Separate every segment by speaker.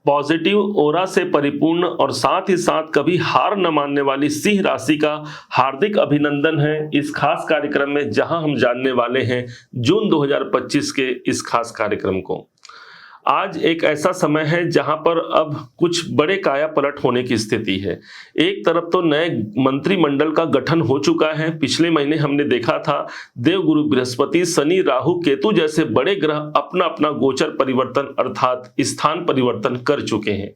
Speaker 1: Positive ओरा से परिपूर्ण और साथ ही साथ कभी हार न मानने वाली सिंह राशि का हार्दिक अभिनंदन है इस खास कार्यक्रम में, जहां हम जानने वाले हैं जून 2025 के इस खास कार्यक्रम को। आज एक ऐसा समय है जहां पर अब कुछ बड़े काया पलट होने की स्थिति है। एक तरफ तो नए मंत्रिमंडल का गठन हो चुका है। पिछले महीने हमने देखा था देवगुरु बृहस्पति, शनि, राहु, केतु जैसे बड़े ग्रह अपना अपना गोचर परिवर्तन अर्थात स्थान परिवर्तन कर चुके हैं।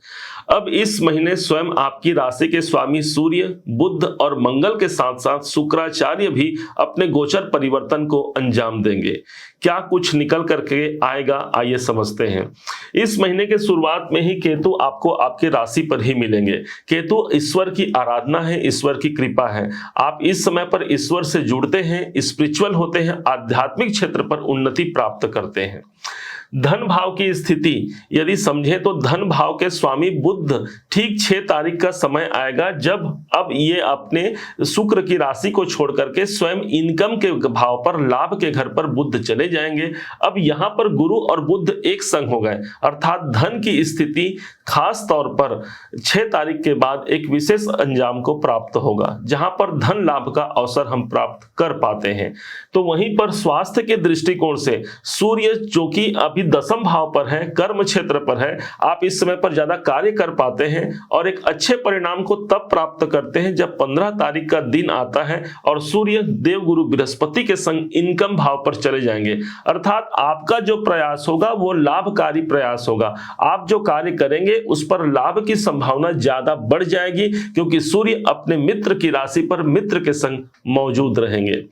Speaker 1: अब इस महीने स्वयं आपकी राशि के स्वामी सूर्य, बुध और मंगल के साथ साथ शुक्राचार्य भी अपने गोचर परिवर्तन को अंजाम देंगे। क्या कुछ निकल करके आएगा, आइए समझते हैं। इस महीने के शुरुआत में ही केतु आपको आपके राशि पर ही मिलेंगे। केतु ईश्वर की आराधना है, ईश्वर की कृपा है। आप इस समय पर ईश्वर से जुड़ते हैं, स्पिरिचुअल होते हैं, आध्यात्मिक क्षेत्र पर उन्नति प्राप्त करते हैं। धन भाव की स्थिति यदि समझें तो धन भाव के स्वामी बुध ठीक 6 तारीख का समय आएगा जब अब ये अपने शुक्र की राशि को छोड़ करके स्वयं इनकम के भाव पर, लाभ के घर पर बुध चले जाएंगे। अब यहां पर गुरु और बुध एक संग हो गए, अर्थात धन की स्थिति खास तौर पर 6 तारीख के बाद एक विशेष अंजाम को प्राप्त होगा, जहां पर धन लाभ का अवसर हम प्राप्त कर पाते हैं। तो वहीं पर स्वास्थ्य के दृष्टिकोण से सूर्य जो कि अभी दसम भाव पर है, कर्म क्षेत्र पर है, आप इस समय पर ज्यादा कार्य कर पाते हैं और एक अच्छे परिणाम को तब प्राप्त करते हैं जब 15 तारीख का दिन आता है और सूर्य देवगुरु बृहस्पति के संग इनकम भाव पर चले जाएंगे। अर्थात आपका जो प्रयास होगा वो लाभकारी प्रयास होगा। आप जो कार्य करेंगे उस पर लाभ की संभावना ज्यादा बढ़ जाएगी, क्योंकि सूर्य अपने मित्र की राशि पर मित्र के संग मौजूद रहेंगे।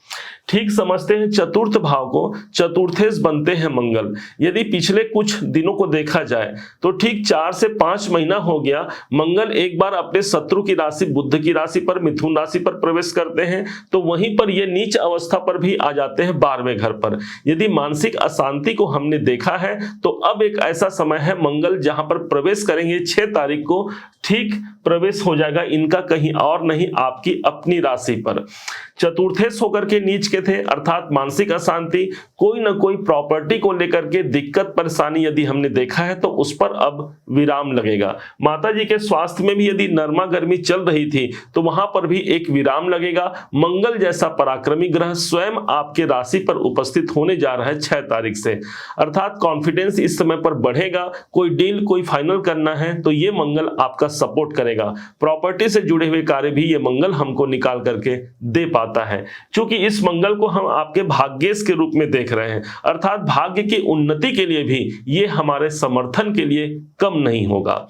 Speaker 1: ठीक समझते हैं चतुर्थ भाव को। चतुर्थेश बनते हैं मंगल। यदि पिछले कुछ दिनों को देखा जाए तो ठीक 4 से 5 महीना हो गया, मंगल एक बार अपने शत्रु की राशि बुध की राशि पर, मिथुन राशि पर प्रवेश करते हैं, तो वहीं पर ये नीच अवस्था पर भी आ जाते हैं 12वें घर पर। यदि मानसिक अशांति को हमने देखा है तो अब एक ऐसा समय है मंगल जहां पर प्रवेश करेंगे 6 तारीख को, ठीक प्रवेश हो जाएगा इनका कहीं और नहीं, आपकी अपनी राशि पर। चतुर्थेश होकर के नीच के थे, अर्थात मानसिक अशांति, कोई ना कोई प्रॉपर्टी को लेकर के दिक्कत परेशानी यदि हमने देखा है तो उस पर अब विराम लगेगा। माता जी के स्वास्थ्य में भी यदि नरमा गर्मी चल रही थी तो वहां पर भी एक विराम लगेगा। मंगल जैसा पराक्रमी ग्रह स्वयं आपके राशि पर उपस्थित होने जा रहा है 6 तारीख से, अर्थात कॉन्फिडेंस इस समय पर बढ़ेगा। कोई डील कोई फाइनल करना है तो ये मंगल आपका सपोर्ट करेगा। प्रॉपर्टी से जुड़े हुए कार्य भी ये मंगल हमको निकाल करके दे पाता है, क्योंकि इस मंगल को हम आपके भाग्येश के रूप में देख रहे हैं, अर्थात भाग्य की उन्नति के लिए भी ये हमारे समर्थन के लिए कम नहीं होगा।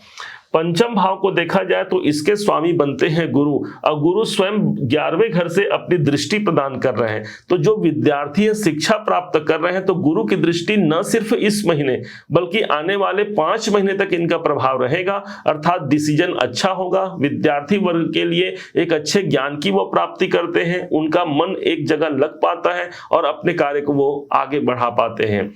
Speaker 1: पंचम भाव को देखा जाए तो इसके स्वामी बनते हैं गुरु, और गुरु स्वयं 11वें घर से अपनी दृष्टि प्रदान कर रहे हैं। तो जो विद्यार्थी है शिक्षा प्राप्त कर रहे हैं तो गुरु की दृष्टि न सिर्फ इस महीने बल्कि आने वाले 5 महीने तक इनका प्रभाव रहेगा, अर्थात डिसीजन अच्छा होगा। विद्यार्थी वर्ग के लिए एक अच्छे ज्ञान की वो प्राप्ति करते हैं, उनका मन एक जगह लग पाता है और अपने कार्य को वो आगे बढ़ा पाते हैं।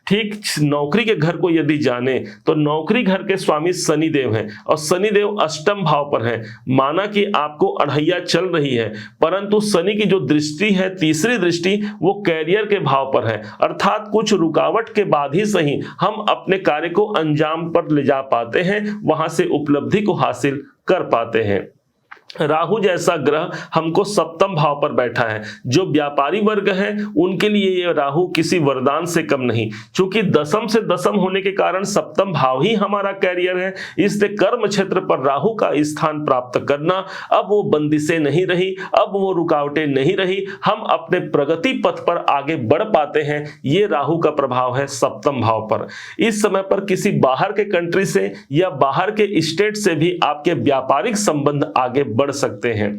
Speaker 1: ठीक नौकरी के घर को यदि जाने तो नौकरी घर के स्वामी शनिदेव हैं और शनिदेव अष्टम भाव पर है। माना कि आपको अढ़ैया चल रही है, परंतु शनि की जो दृष्टि है, तीसरी दृष्टि, वो कैरियर के भाव पर है, अर्थात कुछ रुकावट के बाद ही सही हम अपने कार्य को अंजाम पर ले जा पाते हैं, वहां से उपलब्धि को हासिल कर पाते हैं। राहु जैसा ग्रह हमको सप्तम भाव पर बैठा है। जो व्यापारी वर्ग है उनके लिए ये राहु किसी वरदान से कम नहीं, क्योंकि दसम से दसम होने के कारण सप्तम भाव ही हमारा कैरियर है। इसलिए कर्म क्षेत्र पर राहु का स्थान प्राप्त करना, अब वो बंदिशें नहीं रही, अब वो रुकावटें नहीं रही, हम अपने प्रगति पथ पर आगे बढ़ पाते हैं। ये राहु का प्रभाव है सप्तम भाव पर। इस समय पर किसी बाहर के कंट्री से या बाहर के स्टेट से भी आपके व्यापारिक संबंध आगे बढ़ सकते हैं।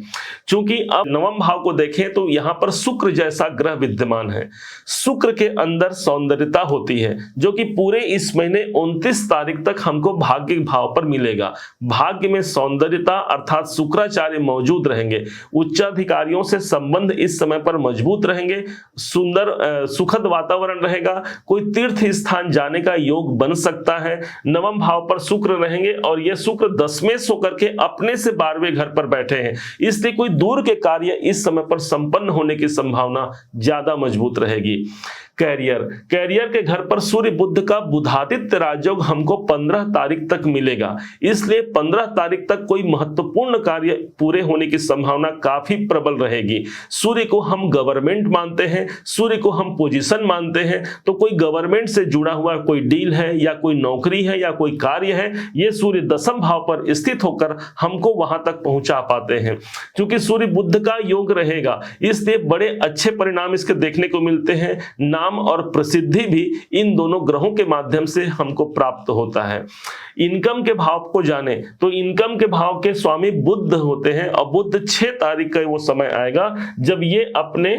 Speaker 1: क्योंकि अब नवम भाव को देखें तो यहां पर शुक्र जैसा ग्रह विद्यमान है। शुक्र के अंदर सौंदर्यता होती है, जो कि पूरे इस महीने 29 तारीख तक हमको भाग्य भाव पर मिलेगा। भाग्य में सौंदर्यता अर्थात शुक्राचार्य मौजूद रहेंगे। उच्चाधिकारियों से संबंध इस समय पर मजबूत रहेंगे। सुंदर सुखद वातावरण रहेगा। कोई तीर्थ स्थान जाने का योग बन सकता है। नवम भाव पर शुक्र रहेंगे और यह शुक्र 10वें होकर के अपने से 12वें घर पर बैठे हैं, इसलिए कोई दूर के कार्य इस समय पर संपन्न होने की संभावना ज्यादा मजबूत रहेगी। कैरियर के घर पर सूर्य बुध का बुधादित्य राजयोग हमको 15 तारीख तक मिलेगा, इसलिए 15 तारीख तक कोई महत्वपूर्ण कार्य पूरे होने की संभावना काफी प्रबल रहेगी। सूर्य को हम गवर्नमेंट मानते हैं, सूर्य को हम पोजीशन मानते हैं, तो कोई गवर्नमेंट से जुड़ा हुआ कोई डील है या कोई नौकरी है या कोई कार्य है, ये सूर्य दशम भाव पर स्थित होकर हमको वहां तक पहुंचा पाते हैं। क्योंकि सूर्य बुध का योग रहेगा, इसलिए बड़े अच्छे परिणाम इसके देखने को मिलते हैं। नाम और प्रसिद्धि भी इन दोनों ग्रहों के माध्यम से हमको प्राप्त होता है। इनकम के भाव को जाने तो इनकम के भाव के स्वामी बुध होते हैं, और बुध 6 तारीख का वो समय आएगा जब ये अपने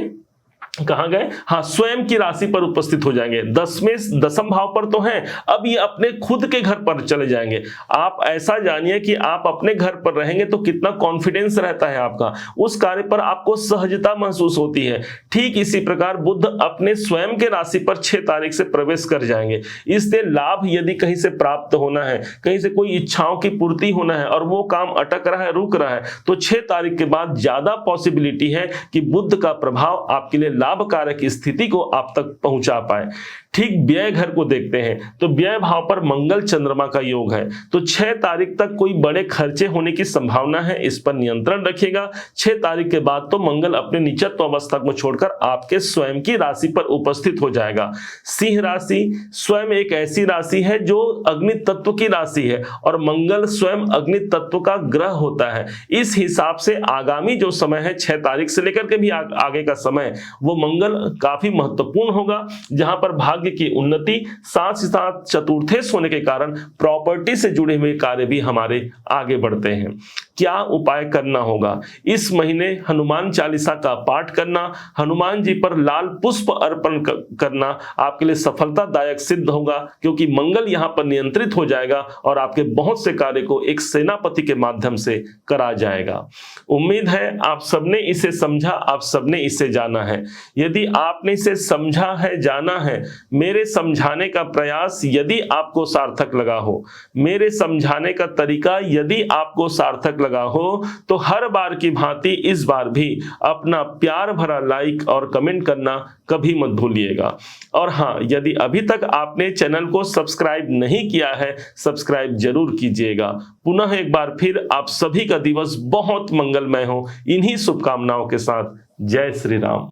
Speaker 1: कहां गए, हाँ, स्वयं की राशि पर उपस्थित हो जाएंगे। दसम भाव पर तो हैं, अब ये अपने खुद के घर पर चले जाएंगे। आप ऐसा जानिए कि आप अपने घर पर रहेंगे तो कितना कॉन्फिडेंस रहता है आपका, उस कार्य पर आपको सहजता महसूस होती है। ठीक इसी प्रकार बुध अपने स्वयं के राशि पर 6 तारीख से प्रवेश कर जाएंगे, इसलिए लाभ यदि कहीं से प्राप्त होना है, कहीं से कोई इच्छाओं की पूर्ति होना है और वो काम अटक रहा है, रुक रहा है, तो 6 तारीख के बाद ज्यादा पॉसिबिलिटी है कि बुध का प्रभाव आपके लिए लाभकारक स्थिति को आप तक पहुंचा पाए। ठीक व्यय घर को देखते हैं तो व्यय भाव पर मंगल चंद्रमा का योग है, तो 6 तारीख तक कोई बड़े खर्चे होने की संभावना है, इस पर नियंत्रण रखिएगा। 6 तारीख के बाद तो मंगल अपने नीचत्व अवस्था को छोड़कर आपके स्वयं की राशि पर उपस्थित हो जाएगा। सिंह राशि स्वयं एक ऐसी राशि है जो अग्नि तत्व की राशि है और मंगल स्वयं अग्नि तत्व का ग्रह होता है। इस हिसाब से आगामी जो समय है 6 तारीख से लेकर के भी आगे का समय, वो मंगल काफी महत्वपूर्ण होगा, जहां पर भाग्य की उन्नति साथ ही साथ चतुर्थेश होने के कारण प्रॉपर्टी से जुड़े हुए कार्य भी हमारे आगे बढ़ते हैं। क्या उपाय करना होगा? इस महीने हनुमान चालीसा का पाठ करना, हनुमान जी पर लाल पुष्प अर्पण करना आपके लिए सफलतादायक सिद्ध होगा, क्योंकि मंगल यहां पर नियंत्रित हो जाएगा और आपके बहुत से कार्य को एक सेनापति के माध्यम से करा जाएगा। उम्मीद है आप सबने इसे समझा, आप सबने इसे जाना है। यदि आपने इसे समझा है, जाना है, मेरे समझाने का प्रयास यदि आपको सार्थक लगा हो, मेरे समझाने का तरीका यदि आपको सार्थक लगा हो, तो हर बार की भांति इस बार भी अपना प्यार भरा लाइक और कमेंट करना कभी मत भूलिएगा। और हाँ, यदि अभी तक आपने चैनल को सब्सक्राइब नहीं किया है, सब्सक्राइब जरूर कीजिएगा। पुनः एक बार फिर आप सभी का दिवस बहुत मंगलमय हो, इन्हीं शुभकामनाओं के साथ। जय श्री राम।